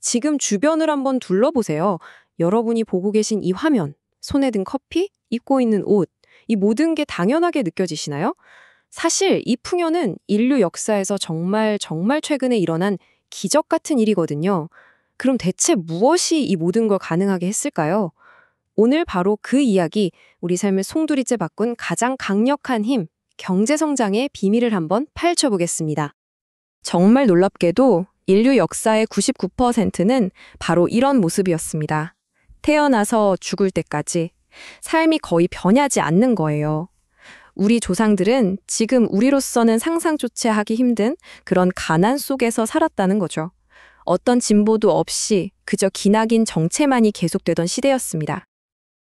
지금 주변을 한번 둘러보세요. 여러분이 보고 계신 이 화면, 손에 든 커피, 입고 있는 옷, 이 모든 게 당연하게 느껴지시나요? 사실 이 풍요는 인류 역사에서 정말 최근에 일어난 기적 같은 일이거든요. 그럼 대체 무엇이 이 모든 걸 가능하게 했을까요? 오늘 바로 그 이야기, 우리 삶을 송두리째 바꾼 가장 강력한 힘, 경제성장의 비밀을 한번 파헤쳐보겠습니다. 정말 놀랍게도 인류 역사의 99%는 바로 이런 모습이었습니다. 태어나서 죽을 때까지 삶이 거의 변하지 않는 거예요. 우리 조상들은 지금 우리로서는 상상조차 하기 힘든 그런 가난 속에서 살았다는 거죠. 어떤 진보도 없이 그저 기나긴 정체만이 계속되던 시대였습니다.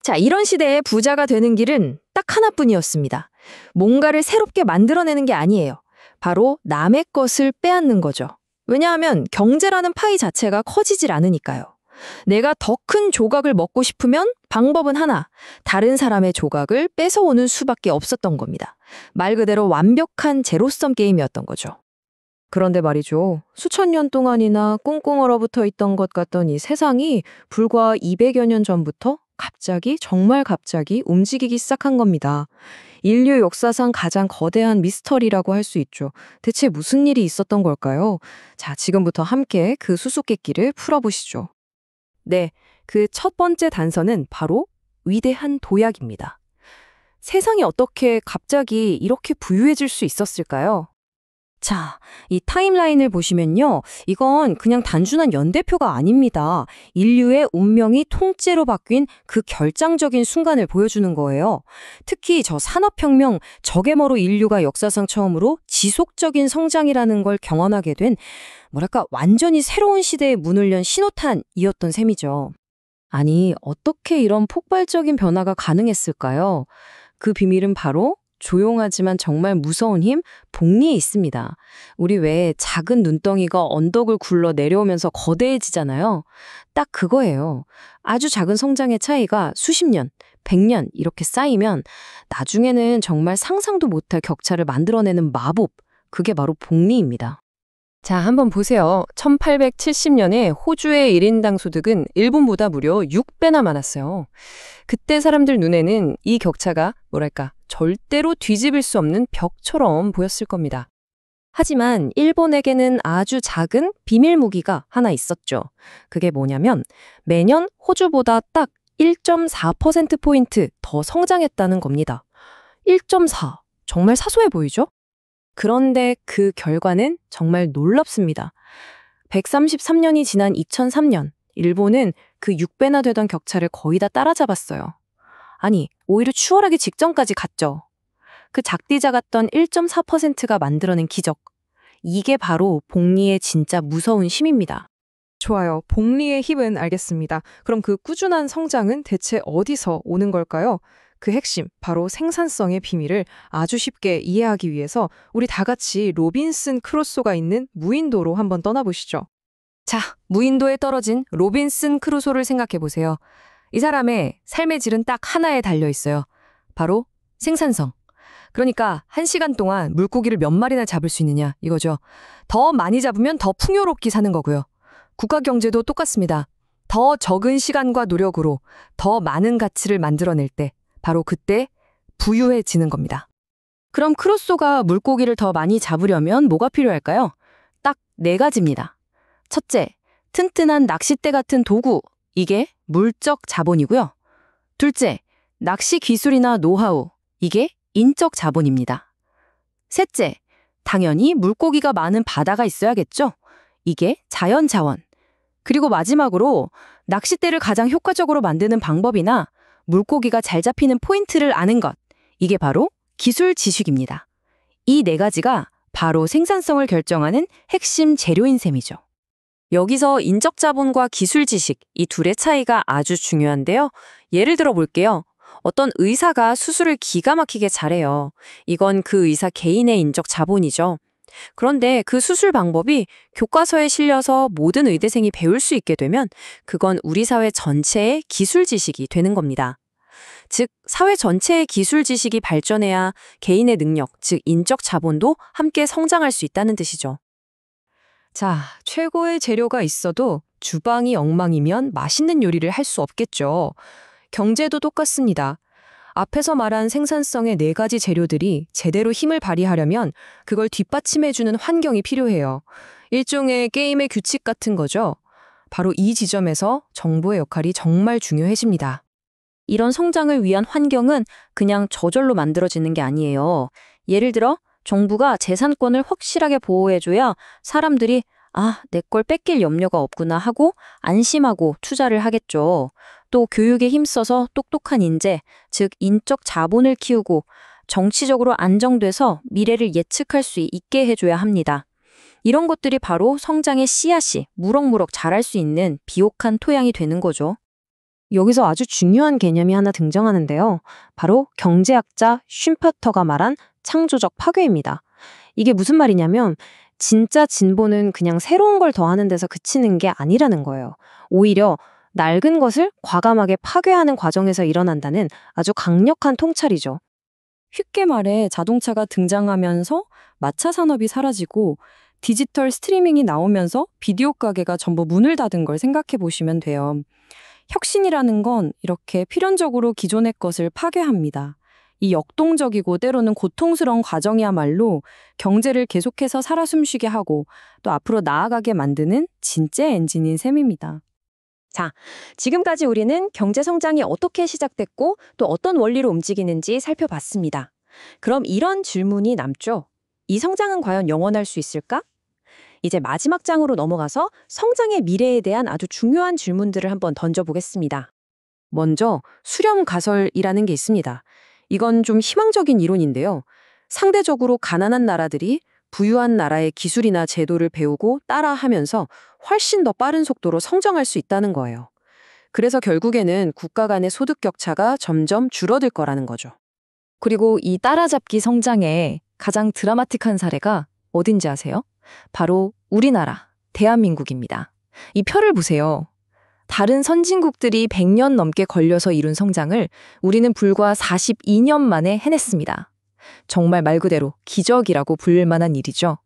자, 이런 시대에 부자가 되는 길은 딱 하나뿐이었습니다. 뭔가를 새롭게 만들어내는 게 아니에요. 바로 남의 것을 빼앗는 거죠. 왜냐하면 경제라는 파이 자체가 커지질 않으니까요. 내가 더 큰 조각을 먹고 싶으면 방법은 하나, 다른 사람의 조각을 뺏어오는 수밖에 없었던 겁니다. 말 그대로 완벽한 제로섬 게임이었던 거죠. 그런데 말이죠. 수천 년 동안이나 꽁꽁 얼어붙어 있던 것 같던 이 세상이 불과 200여 년 전부터 정말 갑자기 움직이기 시작한 겁니다. 인류 역사상 가장 거대한 미스터리라고 할 수 있죠. 대체 무슨 일이 있었던 걸까요? 자, 지금부터 함께 그 수수께끼를 풀어보시죠. 네, 그 첫 번째 단서는 바로 위대한 도약입니다. 세상이 어떻게 갑자기 이렇게 부유해질 수 있었을까요? 자, 이 타임라인을 보시면요. 이건 그냥 단순한 연대표가 아닙니다. 인류의 운명이 통째로 바뀐 그 결정적인 순간을 보여주는 거예요. 특히 저 산업혁명, 저개머로 인류가 역사상 처음으로 지속적인 성장이라는 걸 경험하게 된 완전히 새로운 시대의 문을 연 신호탄이었던 셈이죠. 아니, 어떻게 이런 폭발적인 변화가 가능했을까요? 그 비밀은 바로 조용하지만 정말 무서운 힘, 복리에 있습니다. 우리 왜 작은 눈덩이가 언덕을 굴러 내려오면서 거대해지잖아요. 딱 그거예요. 아주 작은 성장의 차이가 수십 년, 100년 이렇게 쌓이면 나중에는 정말 상상도 못할 격차를 만들어내는 마법, 그게 바로 복리입니다. 자, 한번 보세요. 1870년에 호주의 1인당 소득은 일본보다 무려 6배나 많았어요. 그때 사람들 눈에는 이 격차가 절대로 뒤집을 수 없는 벽처럼 보였을 겁니다. 하지만 일본에게는 아주 작은 비밀 무기가 하나 있었죠. 그게 뭐냐면 매년 호주보다 딱 1.4%포인트 더 성장했다는 겁니다. 1.4. 정말 사소해 보이죠? 그런데 그 결과는 정말 놀랍습니다. 133년이 지난 2003년, 일본은 그 6배나 되던 격차를 거의 다 따라잡았어요. 아니, 오히려 추월하기 직전까지 갔죠. 그 작디 작았던 1.4%가 만들어낸 기적. 이게 바로 복리의 진짜 무서운 힘입니다. 좋아요. 복리의 힘은 알겠습니다. 그럼 그 꾸준한 성장은 대체 어디서 오는 걸까요? 그 핵심, 바로 생산성의 비밀을 아주 쉽게 이해하기 위해서 우리 다 같이 로빈슨 크루소가 있는 무인도로 한번 떠나보시죠. 자, 무인도에 떨어진 로빈슨 크루소를 생각해보세요. 이 사람의 삶의 질은 딱 하나에 달려있어요. 바로 생산성. 그러니까 1시간 동안 물고기를 몇 마리나 잡을 수 있느냐 이거죠. 더 많이 잡으면 더 풍요롭게 사는 거고요. 국가 경제도 똑같습니다. 더 적은 시간과 노력으로 더 많은 가치를 만들어낼 때 바로 그때 부유해지는 겁니다. 그럼 크루소가 물고기를 더 많이 잡으려면 뭐가 필요할까요? 딱 4가지입니다. 첫째, 튼튼한 낚싯대 같은 도구. 이게 물적 자본이고요. 둘째, 낚시 기술이나 노하우. 이게 인적 자본입니다. 셋째, 당연히 물고기가 많은 바다가 있어야겠죠? 이게 자연 자원. 그리고 마지막으로 낚싯대를 가장 효과적으로 만드는 방법이나 물고기가 잘 잡히는 포인트를 아는 것. 이게 바로 기술 지식입니다. 이 4가지가 바로 생산성을 결정하는 핵심 재료인 셈이죠. 여기서 인적 자본과 기술 지식, 이 둘의 차이가 아주 중요한데요. 예를 들어 볼게요. 어떤 의사가 수술을 기가 막히게 잘해요. 이건 그 의사 개인의 인적 자본이죠. 그런데 그 수술 방법이 교과서에 실려서 모든 의대생이 배울 수 있게 되면 그건 우리 사회 전체의 기술 지식이 되는 겁니다. 즉, 사회 전체의 기술 지식이 발전해야 개인의 능력, 즉 인적 자본도 함께 성장할 수 있다는 뜻이죠. 자, 최고의 재료가 있어도 주방이 엉망이면 맛있는 요리를 할 수 없겠죠. 경제도 똑같습니다. 앞에서 말한 생산성의 4가지 재료들이 제대로 힘을 발휘하려면 그걸 뒷받침해주는 환경이 필요해요. 일종의 게임의 규칙 같은 거죠. 바로 이 지점에서 정부의 역할이 정말 중요해집니다. 이런 성장을 위한 환경은 그냥 저절로 만들어지는 게 아니에요. 예를 들어 정부가 재산권을 확실하게 보호해줘야 사람들이 내 걸 뺏길 염려가 없구나 하고 안심하고 투자를 하겠죠. 또 교육에 힘써서 똑똑한 인재, 즉 인적 자본을 키우고 정치적으로 안정돼서 미래를 예측할 수 있게 해줘야 합니다. 이런 것들이 바로 성장의 씨앗이 무럭무럭 자랄 수 있는 비옥한 토양이 되는 거죠. 여기서 아주 중요한 개념이 하나 등장하는데요. 바로 경제학자 쉼퍼터가 말한 창조적 파괴입니다. 이게 무슨 말이냐면 진짜 진보는 그냥 새로운 걸 더하는 데서 그치는 게 아니라는 거예요. 오히려 낡은 것을 과감하게 파괴하는 과정에서 일어난다는 아주 강력한 통찰이죠. 쉽게 말해 자동차가 등장하면서 마차 산업이 사라지고 디지털 스트리밍이 나오면서 비디오 가게가 전부 문을 닫은 걸 생각해 보시면 돼요. 혁신이라는 건 이렇게 필연적으로 기존의 것을 파괴합니다. 이 역동적이고 때로는 고통스러운 과정이야말로 경제를 계속해서 살아 숨쉬게 하고 또 앞으로 나아가게 만드는 진짜 엔진인 셈입니다. 자, 지금까지 우리는 경제 성장이 어떻게 시작됐고 또 어떤 원리로 움직이는지 살펴봤습니다. 그럼 이런 질문이 남죠. 이 성장은 과연 영원할 수 있을까? 이제 마지막 장으로 넘어가서 성장의 미래에 대한 아주 중요한 질문들을 한번 던져보겠습니다. 먼저 수렴 가설이라는 게 있습니다. 이건 좀 희망적인 이론인데요. 상대적으로 가난한 나라들이 부유한 나라의 기술이나 제도를 배우고 따라하면서 훨씬 더 빠른 속도로 성장할 수 있다는 거예요. 그래서 결국에는 국가 간의 소득 격차가 점점 줄어들 거라는 거죠. 그리고 이 따라잡기 성장의 가장 드라마틱한 사례가 어딘지 아세요? 바로 우리나라, 대한민국입니다. 이 표를 보세요. 다른 선진국들이 100년 넘게 걸려서 이룬 성장을 우리는 불과 42년 만에 해냈습니다. 정말 말 그대로 기적이라고 불릴 만한 일이죠.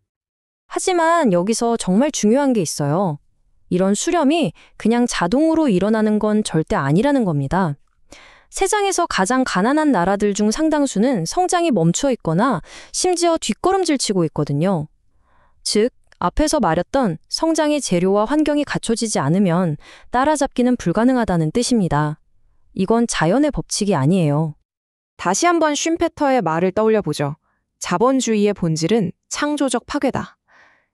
하지만 여기서 정말 중요한 게 있어요. 이런 수렴이 그냥 자동으로 일어나는 건 절대 아니라는 겁니다. 세상에서 가장 가난한 나라들 중 상당수는 성장이 멈춰 있거나 심지어 뒷걸음질 치고 있거든요. 즉, 앞에서 말했던 성장의 재료와 환경이 갖춰지지 않으면 따라잡기는 불가능하다는 뜻입니다. 이건 자연의 법칙이 아니에요. 다시 한번 쉼페터의 말을 떠올려 보죠. 자본주의의 본질은 창조적 파괴다.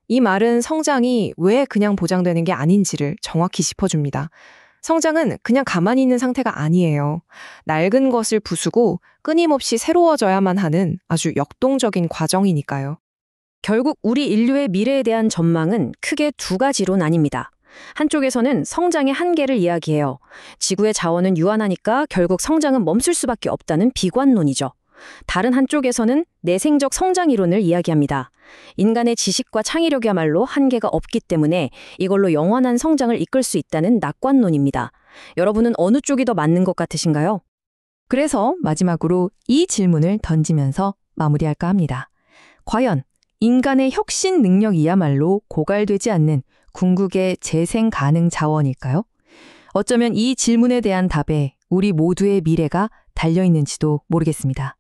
이 말은 성장이 왜 그냥 보장되는 게 아닌지를 정확히 짚어줍니다. 성장은 그냥 가만히 있는 상태가 아니에요. 낡은 것을 부수고 끊임없이 새로워져야만 하는 아주 역동적인 과정이니까요. 결국 우리 인류의 미래에 대한 전망은 크게 2가지로 나뉩니다. 한쪽에서는 성장의 한계를 이야기해요. 지구의 자원은 유한하니까 결국 성장은 멈출 수밖에 없다는 비관론이죠. 다른 한쪽에서는 내생적 성장 이론을 이야기합니다. 인간의 지식과 창의력이야말로 한계가 없기 때문에 이걸로 영원한 성장을 이끌 수 있다는 낙관론입니다. 여러분은 어느 쪽이 더 맞는 것 같으신가요? 그래서 마지막으로 이 질문을 던지면서 마무리할까 합니다. 과연 인간의 혁신 능력이야말로 고갈되지 않는 궁극의 재생 가능 자원일까요? 어쩌면 이 질문에 대한 답에 우리 모두의 미래가 달려있는지도 모르겠습니다.